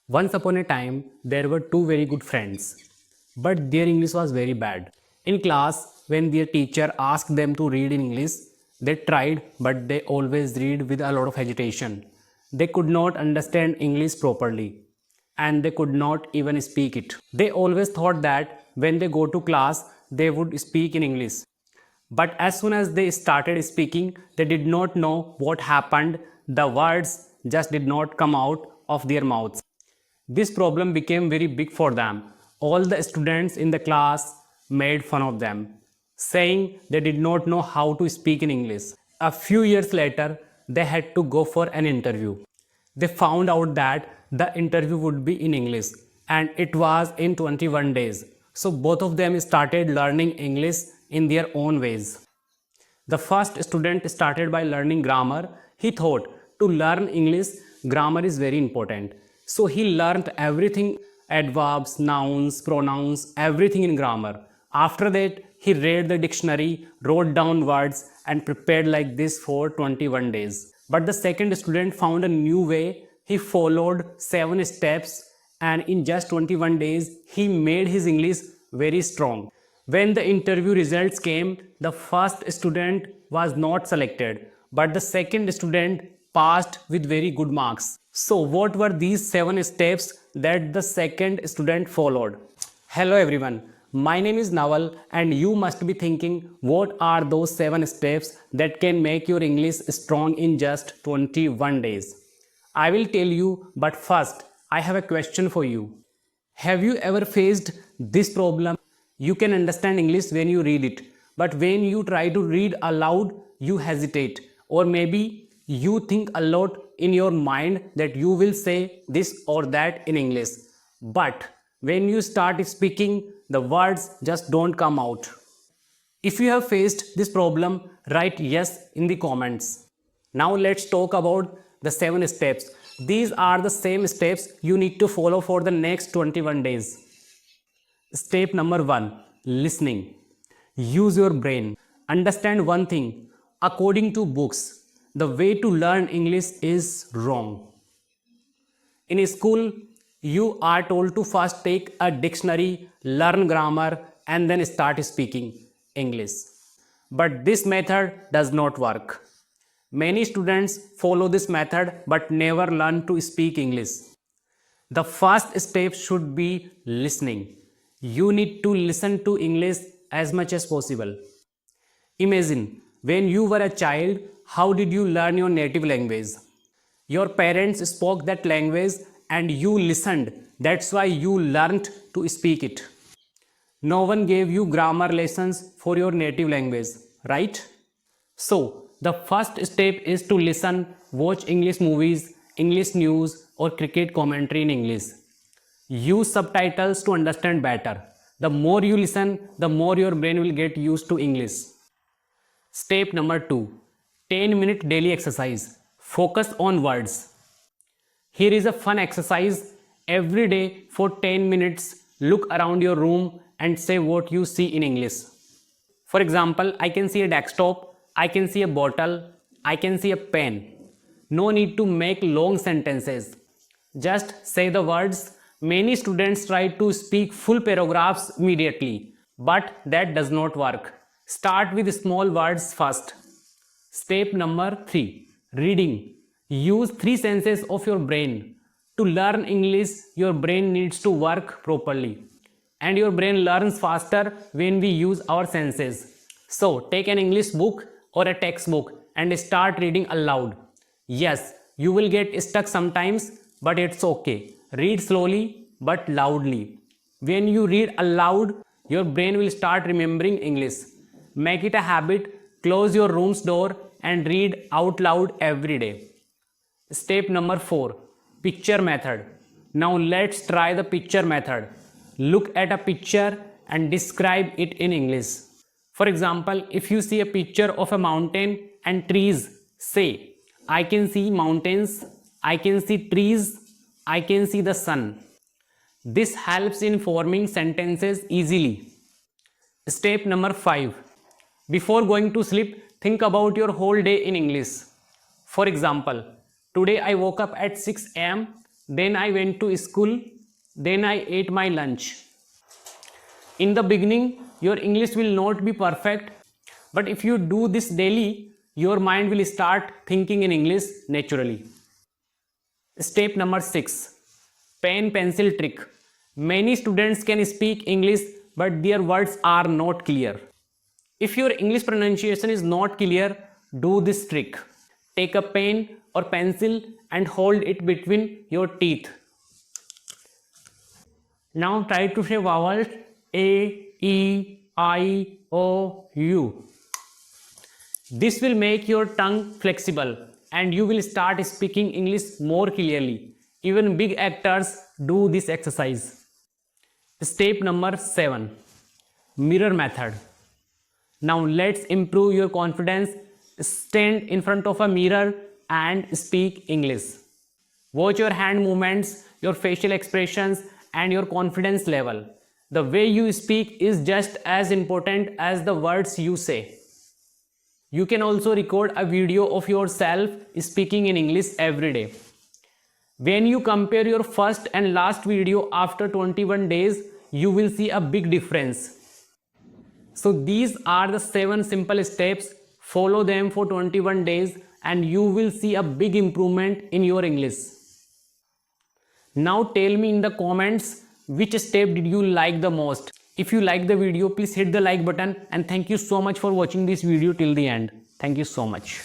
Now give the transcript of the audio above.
Once upon a time, there were two very good friends, but their English was very bad. In class, when their teacher asked them to read in English, they tried, but they always read with a lot of hesitation. They could not understand English properly, and they could not even speak it. They always thought that when they go to class, they would speak in English. But as soon as they started speaking, they did not know what happened. The words just did not come out of their mouths. This problem became very big for them. All the students in the class made fun of them, saying they did not know how to speak in English. A few years later, they had to go for an interview. They found out that the interview would be in English and it was in 21 days. So both of them started learning English in their own ways. The first student started by learning grammar. He thought to learn English, grammar is very important. So he learned everything, adverbs, nouns, pronouns, everything in grammar. After that, he read the dictionary, wrote down words and prepared like this for 21 days. But the second student found a new way. He followed 7 steps and in just 21 days, he made his English very strong. When the interview results came, the first student was not selected, but the second student passed with very good marks. So, what were these 7 steps that the second student followed? Hello everyone, my name is Naval, and you must be thinking, what are those 7 steps that can make your English strong in just 21 days? I will tell you, but first, I have a question for you. Have you ever faced this problem? You can understand English when you read it, but when you try to read aloud, you hesitate, or maybe you think a lot in your mind that you will say this or that in English, but when you start speaking, the words just don't come out. If you have faced this problem, write yes in the comments. Now let's talk about the 7 steps. These are the same steps you need to follow for the next 21 days. Step number 1, listening. Use your brain. Understand one thing. According to books, the way to learn English is wrong. In school, you are told to first take a dictionary, learn grammar, and then start speaking English. But this method does not work. Many students follow this method but never learn to speak English. The first step should be listening. You need to listen to English as much as possible. Imagine when you were a child, how did you learn your native language? Your parents spoke that language and you listened. That's why you learned to speak it. No one gave you grammar lessons for your native language, right? So, the first step is to listen, watch English movies, English news, or cricket commentary in English. Use subtitles to understand better. The more you listen, the more your brain will get used to English. Step number 2, 10-minute daily exercise. Focus on words. Here is a fun exercise. Every day for 10 minutes, look around your room and say what you see in English. For example, I can see a desktop, I can see a bottle, I can see a pen. No need to make long sentences. Just say the words. Many students try to speak full paragraphs immediately, but that does not work. Start with small words first. Step number 3, reading. Use 3 senses of your brain. To learn English, your brain needs to work properly. And your brain learns faster when we use our senses. So, take an English book or a textbook and start reading aloud. Yes, you will get stuck sometimes, but it's okay. Read slowly but loudly. When you read aloud, your brain will start remembering English. Make it a habit. Close your room's door and read out loud every day. Step number 4, picture method. Now let's try the picture method. Look at a picture and describe it in English. For example, if you see a picture of a mountain and trees, say, I can see mountains, I can see trees, I can see the sun. This helps in forming sentences easily. Step number 5. Before going to sleep, think about your whole day in English. For example, today I woke up at 6 am. then I went to school, then I ate my lunch. In the beginning, your English will not be perfect, but if you do this daily, your mind will start thinking in English naturally. Step number 6. Pen pencil trick. Many students can speak English, but their words are not clear. If your English pronunciation is not clear, do this trick. Take a pen or pencil and hold it between your teeth. Now try to say vowels A, E, I, O, U. This will make your tongue flexible and you will start speaking English more clearly. Even big actors do this exercise. Step number 7. Mirror method. Now let's improve your confidence. Stand in front of a mirror and speak English. Watch your hand movements, your facial expressions, and your confidence level. The way you speak is just as important as the words you say. You can also record a video of yourself speaking in English every day. When you compare your first and last video after 21 days, you will see a big difference. So these are the 7 simple steps. Follow them for 21 days and you will see a big improvement in your English. Now tell me in the comments which step did you like the most. If you like the video, please hit the like button and thank you so much for watching this video till the end. Thank you so much.